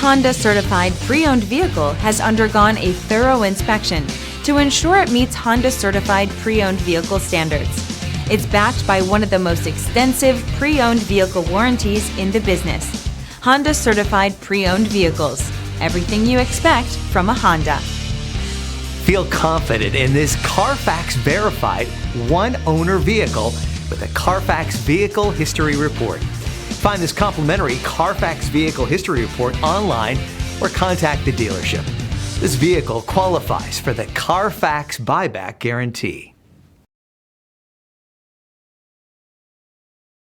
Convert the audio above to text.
Honda certified pre-owned vehicle has undergone a thorough inspection to ensure it meets Honda certified pre-owned vehicle standards. It's backed by one of the most extensive pre-owned vehicle warranties in the business. Honda certified pre-owned vehicles. Everything you expect from a Honda. Feel confident in this CARFAX verified one-owner vehicle with a CARFAX Vehicle History Report. Find this complimentary CARFAX Vehicle History Report online or contact the dealership. This vehicle qualifies for the CARFAX Buyback Guarantee.